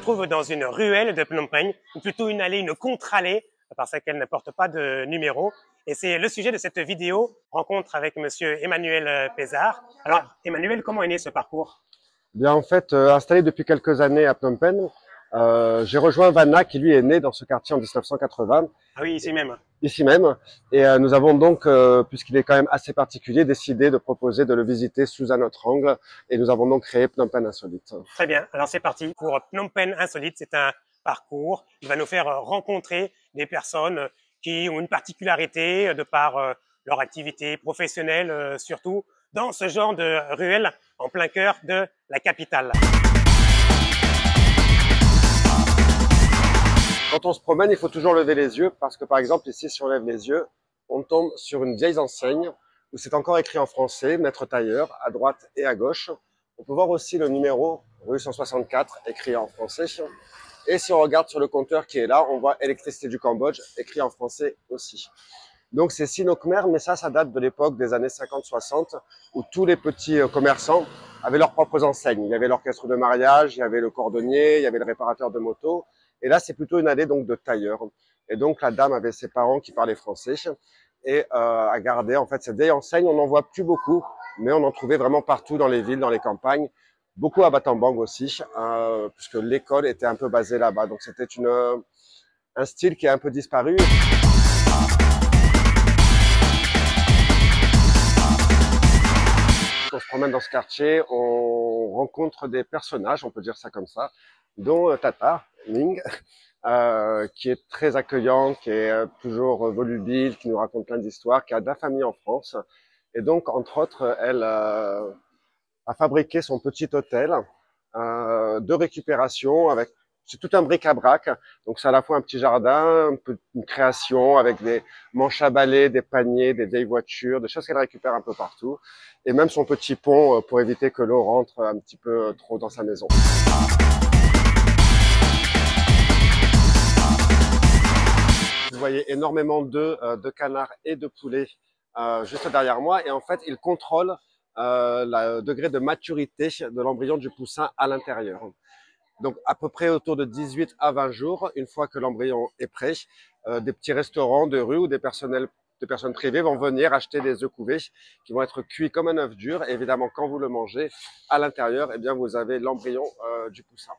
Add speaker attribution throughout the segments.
Speaker 1: trouve dans une ruelle de Phnom Penh, ou plutôt une allée, une contre-allée, parce qu'elle ne porte pas de numéro. Et c'est le sujet de cette vidéo, rencontre avec monsieur Emmanuel Pézard. Alors, Emmanuel, comment est né ce parcours?
Speaker 2: Bien, en fait, installé depuis quelques années à Phnom Penh, j'ai rejoint Vanna qui lui est né dans ce quartier en 1980.
Speaker 1: Ah oui, ici même.
Speaker 2: Ici même. Et nous avons donc, puisqu'il est quand même assez particulier, décidé de proposer de le visiter sous un autre angle. Et nous avons donc créé Phnom Penh Insolite.
Speaker 1: Très bien. Alors c'est parti pour Phnom Penh Insolite. C'est un parcours. Il va nous faire rencontrer des personnes qui ont une particularité de par leur activité professionnelle, surtout dans ce genre de ruelle en plein cœur de la capitale.
Speaker 2: Quand on se promène, il faut toujours lever les yeux parce que, par exemple, ici, si on lève les yeux, on tombe sur une vieille enseigne où c'est encore écrit en français, Maître Tailleur, à droite et à gauche. On peut voir aussi le numéro, rue 164, écrit en français. Et si on regarde sur le compteur qui est là, on voit Électricité du Cambodge, écrit en français aussi. Donc c'est Sino-Khmer, mais ça date de l'époque des années 50-60, où tous les petits commerçants avaient leurs propres enseignes. Il y avait l'orchestre de mariage, il y avait le cordonnier, il y avait le réparateur de moto. Et là, c'est plutôt une allée donc de tailleurs. Et donc la dame avait ses parents qui parlaient français et a gardé en fait cette vieille enseigne. On n'en voit plus beaucoup, mais on en trouvait vraiment partout dans les villes, dans les campagnes. Beaucoup à Battambang aussi, puisque l'école était un peu basée là-bas. Donc c'était un style qui a un peu disparu. Quand on se promène dans ce quartier, on rencontre des personnages, on peut dire ça comme ça, dont Tata Ling, qui est très accueillant, qui est toujours volubile, qui nous raconte plein d'histoires, qui a de la famille en France. Et donc, entre autres, elle a fabriqué son petit hôtel de récupération avec c'est tout un bric-à-brac. Donc, c'est à la fois un petit jardin, une création avec des manches à balai, des paniers, des vieilles voitures, des choses qu'elle récupère un peu partout. Et même son petit pont pour éviter que l'eau rentre un petit peu trop dans sa maison. Vous voyez énormément d'œufs, de canards et de poulets juste derrière moi. Et en fait, ils contrôlent le degré de maturité de l'embryon du poussin à l'intérieur. Donc, à peu près autour de 18 à 20 jours, une fois que l'embryon est prêt, des petits restaurants de rue ou des personnes privées vont venir acheter des œufs couvés qui vont être cuits comme un œuf dur. Et évidemment, quand vous le mangez à l'intérieur, eh bien, vous avez l'embryon du poussin.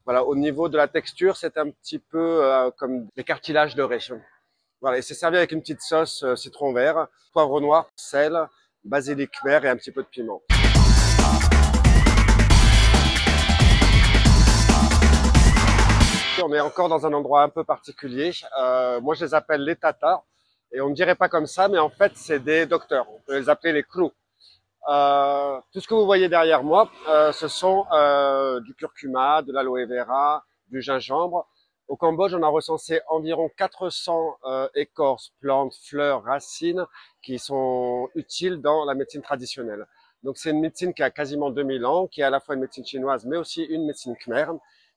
Speaker 2: Voilà, au niveau de la texture, c'est un petit peu comme des cartilages de raie. Voilà, et c'est servi avec une petite sauce citron vert, poivre noir, sel, basilic vert et un petit peu de piment. On est encore dans un endroit un peu particulier. Moi, je les appelle les tatas. Et on ne dirait pas comme ça, mais en fait, c'est des docteurs. On peut les appeler les clous. Tout ce que vous voyez derrière moi, ce sont du curcuma, de l'aloe vera, du gingembre. Au Cambodge, on a recensé environ 400 écorces, plantes, fleurs, racines qui sont utiles dans la médecine traditionnelle. Donc, c'est une médecine qui a quasiment 2000 ans, qui est à la fois une médecine chinoise, mais aussi une médecine khmer,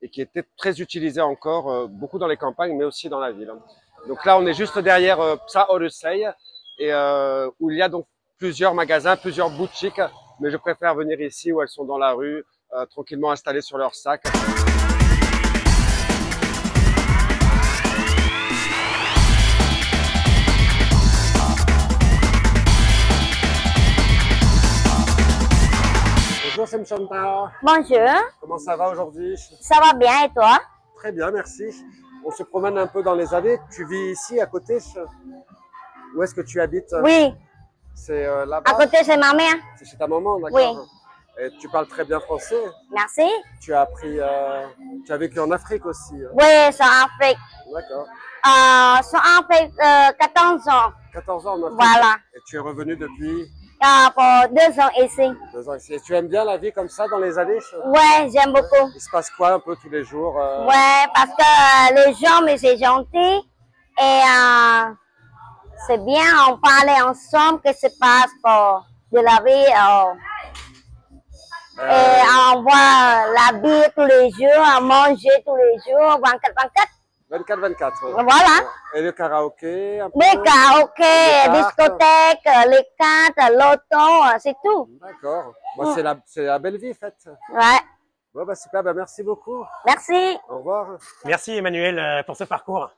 Speaker 2: et qui était très utilisée encore, beaucoup dans les campagnes, mais aussi dans la ville. Donc là, on est juste derrière Psa Orusei, et où il y a donc plusieurs magasins, plusieurs boutiques, mais je préfère venir ici où elles sont dans la rue, tranquillement installées sur leurs sacs. Bonjour Semchonta.
Speaker 3: Bonjour.
Speaker 2: Comment ça va aujourd'hui?
Speaker 3: Ça va bien et toi?
Speaker 2: Très bien, merci. On se promène un peu dans les allées. Tu vis ici à côté? Où est-ce que tu habites?
Speaker 3: Oui.
Speaker 2: C'est là-bas?
Speaker 3: À côté, c'est ma mère.
Speaker 2: C'est chez ta maman, d'accord?
Speaker 3: Oui.
Speaker 2: Et tu parles très bien français?
Speaker 3: Merci.
Speaker 2: Tu as appris, tu as vécu en Afrique aussi?
Speaker 3: Oui, c'est en Afrique.
Speaker 2: D'accord.
Speaker 3: C'est en Afrique 14 ans.
Speaker 2: 14 ans en Afrique?
Speaker 3: Voilà.
Speaker 2: Et tu es revenu depuis?
Speaker 3: Pour 2 ans ici.
Speaker 2: 2 ans ici. Et tu aimes bien la vie comme ça dans les allées?
Speaker 3: Oui, j'aime beaucoup.
Speaker 2: Il se passe quoi un peu tous les jours?
Speaker 3: Oui, parce que les gens, mais c'est gentil. Et c'est bien, on parle ensemble, que se passe pour de la vie. Et on voit la vie tous les jours, on mange tous les jours, 24-24.
Speaker 2: 24-24.
Speaker 3: Voilà.
Speaker 2: Et le karaoké un peu?
Speaker 3: Les karaokés, discothèques, les cartes, l'auto, c'est tout.
Speaker 2: D'accord. Moi, c'est la belle vie, en fait.
Speaker 3: Ouais.
Speaker 2: Ouais, bah, super, bah, merci beaucoup.
Speaker 3: Merci.
Speaker 2: Au revoir.
Speaker 1: Merci Emmanuel pour ce parcours.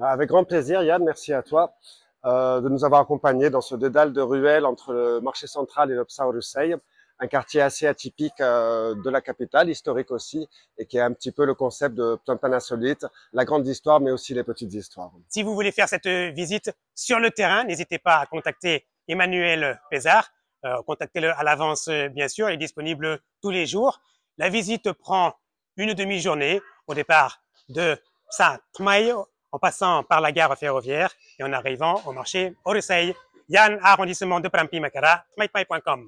Speaker 2: Avec grand plaisir, Yann, merci à toi de nous avoir accompagnés dans ce dédale de ruelles entre le marché central et le Psao Rusei, un quartier assez atypique de la capitale, historique aussi, et qui est un petit peu le concept de Phnom Penh Insolite, la grande histoire, mais aussi les petites histoires.
Speaker 1: Si vous voulez faire cette visite sur le terrain, n'hésitez pas à contacter Emmanuel Pézard. Contactez-le à l'avance, bien sûr, il est disponible tous les jours. La visite prend une demi-journée au départ de Sa Tmai, en passant par la gare ferroviaire et en arrivant au marché Orusei. Yann, arrondissement de Prampi Makara, tmaitmai.com.